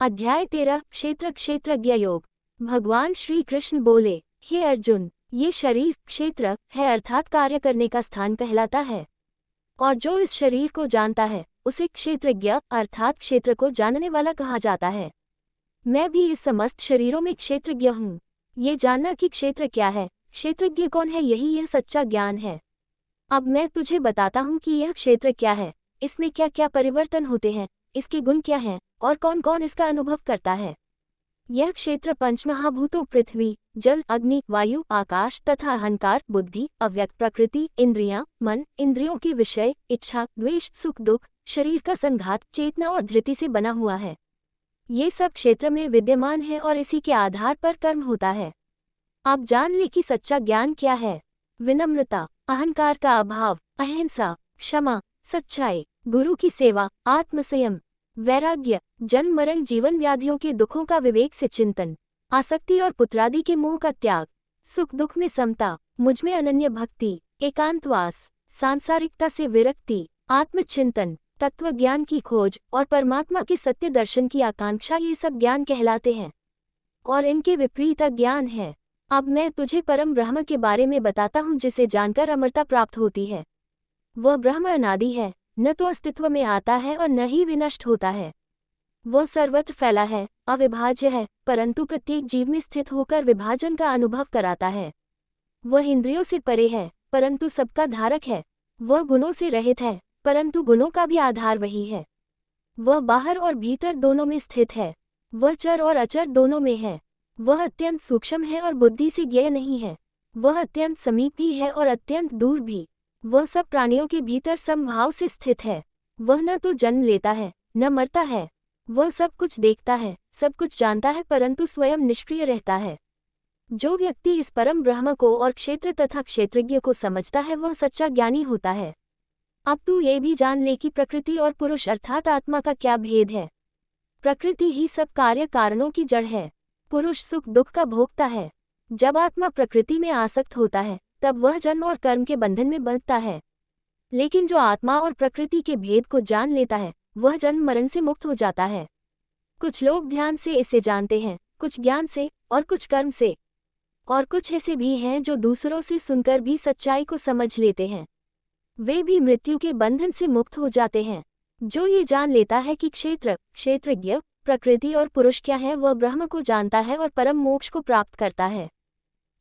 अध्याय 13 क्षेत्र क्षेत्रज्ञ योग। भगवान श्री कृष्ण बोले, हे अर्जुन, ये शरीर क्षेत्र है अर्थात कार्य करने का स्थान कहलाता है, और जो इस शरीर को जानता है उसे क्षेत्रज्ञ अर्थात क्षेत्र को जानने वाला कहा जाता है। मैं भी इस समस्त शरीरों में क्षेत्रज्ञ हूँ। ये जानना कि क्षेत्र क्या है, क्षेत्रज्ञ कौन है, यही यह सच्चा ज्ञान है। अब मैं तुझे बताता हूँ कि यह क्षेत्र क्या है, इसमें क्या क्या परिवर्तन होते हैं, इसके गुण क्या हैं और कौन कौन इसका अनुभव करता है। यह क्षेत्र पंचमहाभूतों पृथ्वी, जल, अग्नि, वायु, आकाश तथा अहंकार, बुद्धि, अव्यक्त प्रकृति, इंद्रियां, मन, इंद्रियों के विषय, इच्छा, द्वेष, सुख दुख, शरीर का संघात, चेतना और धृति से बना हुआ है। ये सब क्षेत्र में विद्यमान है और इसी के आधार पर कर्म होता है। आप जान ले कि सच्चा ज्ञान क्या है। विनम्रता, अहंकार का अभाव, अहिंसा, क्षमा, सच्चाई, गुरु की सेवा, आत्मसंयम, वैराग्य, जन्म मरण जीवन व्याधियों के दुखों का विवेक से चिंतन, आसक्ति और पुत्रादि के मोह का त्याग, सुख दुख में समता, मुझमें अनन्य भक्ति, एकांतवास, सांसारिकता से विरक्ति, आत्मचिंतन, तत्व ज्ञान की खोज और परमात्मा के सत्य दर्शन की आकांक्षा, ये सब ज्ञान कहलाते हैं और इनके विपरीत अज्ञान है। अब मैं तुझे परम ब्रह्म के बारे में बताता हूँ, जिसे जानकर अमरता प्राप्त होती है। वह ब्रह्म अनादि है, न तो अस्तित्व में आता है और न ही विनष्ट होता है। वह सर्वत्र फैला है, अविभाज्य है, परंतु प्रत्येक जीव में स्थित होकर विभाजन का अनुभव कराता है। वह इंद्रियों से परे है, परंतु सबका धारक है। वह गुणों से रहित है, परंतु गुणों का भी आधार वही है। वह बाहर और भीतर दोनों में स्थित है। वह चर और अचर दोनों में है। वह अत्यंत सूक्ष्म है और बुद्धि से ज्ञेय नहीं है। वह अत्यंत समीप भी है और अत्यंत दूर भी। वह सब प्राणियों के भीतर समभाव से स्थित है। वह न तो जन्म लेता है न मरता है। वह सब कुछ देखता है, सब कुछ जानता है, परंतु स्वयं निष्क्रिय रहता है। जो व्यक्ति इस परम ब्रह्म को और क्षेत्र तथा क्षेत्रज्ञ को समझता है वह सच्चा ज्ञानी होता है। अब तू ये भी जान ले कि प्रकृति और पुरुष अर्थात आत्मा का क्या भेद है। प्रकृति ही सब कार्य कारणों की जड़ है। पुरुष सुख दुख का भोगता है। जब आत्मा प्रकृति में आसक्त होता है तब वह जन्म और कर्म के बंधन में बंधता है। लेकिन जो आत्मा और प्रकृति के भेद को जान लेता है वह जन्म मरण से मुक्त हो जाता है। कुछ लोग ध्यान से इसे जानते हैं, कुछ ज्ञान से और कुछ कर्म से, और कुछ ऐसे भी हैं जो दूसरों से सुनकर भी सच्चाई को समझ लेते हैं। वे भी मृत्यु के बंधन से मुक्त हो जाते हैं। जो ये जान लेता है कि क्षेत्र, क्षेत्रज्ञ, प्रकृति और पुरुष क्या है, वह ब्रह्म को जानता है और परम मोक्ष को प्राप्त करता है।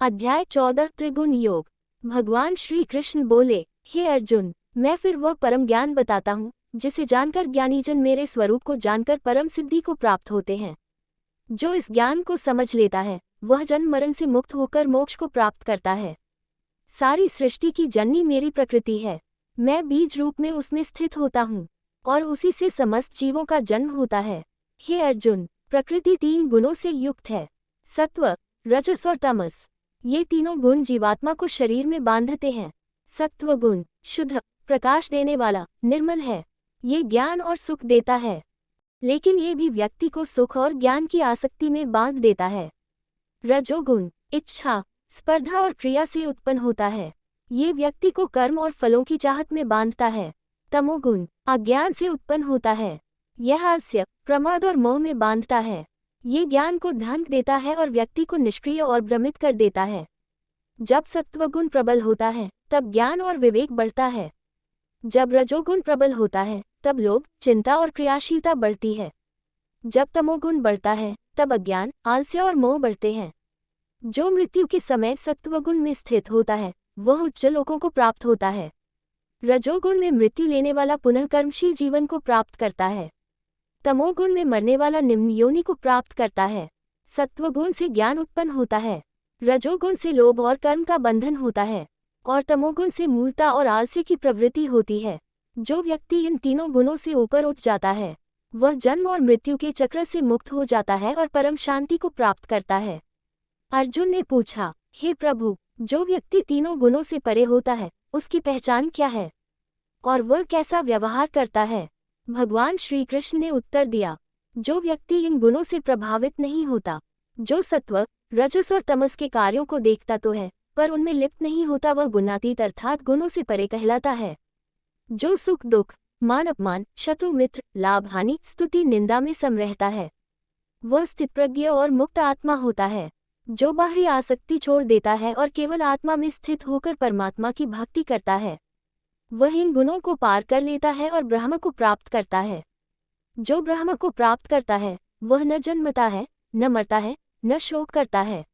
अध्याय 14 त्रिगुण योग। भगवान श्री कृष्ण बोले, हे अर्जुन, मैं फिर वह परम ज्ञान बताता हूँ जिसे जानकर ज्ञानीजन मेरे स्वरूप को जानकर परम सिद्धि को प्राप्त होते हैं। जो इस ज्ञान को समझ लेता है वह जन्म मरण से मुक्त होकर मोक्ष को प्राप्त करता है। सारी सृष्टि की जननी मेरी प्रकृति है। मैं बीज रूप में उसमें स्थित होता हूँ और उसी से समस्त जीवों का जन्म होता है। हे अर्जुन, प्रकृति 3 गुणों से युक्त है, सत्व, रजस और तमस। ये तीनों गुण जीवात्मा को शरीर में बांधते हैं। सत्व गुण शुद्ध, प्रकाश देने वाला, निर्मल है। ये ज्ञान और सुख देता है, लेकिन ये भी व्यक्ति को सुख और ज्ञान की आसक्ति में बांध देता है। रजोगुण इच्छा, स्पर्धा और क्रिया से उत्पन्न होता है। ये व्यक्ति को कर्म और फलों की चाहत में बांधता है। तमोगुण अज्ञान से उत्पन्न होता है। यह आलस्य, प्रमाद और मोह में बांधता है। ये ज्ञान को ढंग देता है और व्यक्ति को निष्क्रिय और भ्रमित कर देता है। जब सत्वगुण प्रबल होता है तब ज्ञान और विवेक बढ़ता है। जब रजोगुण प्रबल होता है तब लोभ, चिंता और क्रियाशीलता बढ़ती है। जब तमोगुण बढ़ता है तब अज्ञान, आलस्य और मोह बढ़ते हैं। जो मृत्यु के समय सत्वगुण में स्थित होता है वह उच्च लोकों को प्राप्त होता है। रजोगुण में मृत्यु लेने वाला पुनः कर्मशील जीवन को प्राप्त करता है। तमोगुण में मरने वाला निम्न योनि को प्राप्त करता है। सत्वगुण से ज्ञान उत्पन्न होता है। रजोगुण से लोभ और कर्म का बंधन होता है और तमोगुण से मूर्ता और आलस्य की प्रवृत्ति होती है। जो व्यक्ति इन तीनों गुणों से ऊपर उठ जाता है वह जन्म और मृत्यु के चक्र से मुक्त हो जाता है और परम शांति को प्राप्त करता है। अर्जुन ने पूछा, हे प्रभु, जो व्यक्ति तीनों गुणों से परे होता है उसकी पहचान क्या है और वह कैसा व्यवहार करता है। भगवान श्री कृष्ण ने उत्तर दिया, जो व्यक्ति इन गुणों से प्रभावित नहीं होता, जो सत्व, रजस और तमस के कार्यों को देखता तो है पर उनमें लिप्त नहीं होता, वह गुणातीत अर्थात गुणों से परे कहलाता है। जो सुख दुख, मान अपमान, शत्रु मित्र, लाभ हानि, स्तुति निंदा में सम रहता है, वह स्थितप्रज्ञ और मुक्त आत्मा होता है, जो बाहरी आसक्ति छोड़ देता है और केवल आत्मा में स्थित होकर परमात्मा की भक्ति करता है। वह इन गुणों को पार कर लेता है और ब्रह्म को प्राप्त करता है। जो ब्रह्म को प्राप्त करता है वह न जन्मता है, न मरता है, न शोक करता है।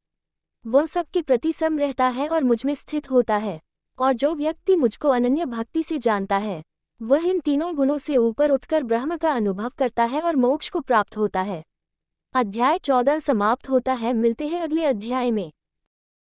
वह सबके प्रति सम रहता है और मुझ में स्थित होता है। और जो व्यक्ति मुझको अनन्य भक्ति से जानता है वह इन तीनों गुणों से ऊपर उठकर ब्रह्म का अनुभव करता है और मोक्ष को प्राप्त होता है। अध्याय 14 समाप्त होता है। मिलते हैं अगले अध्याय में।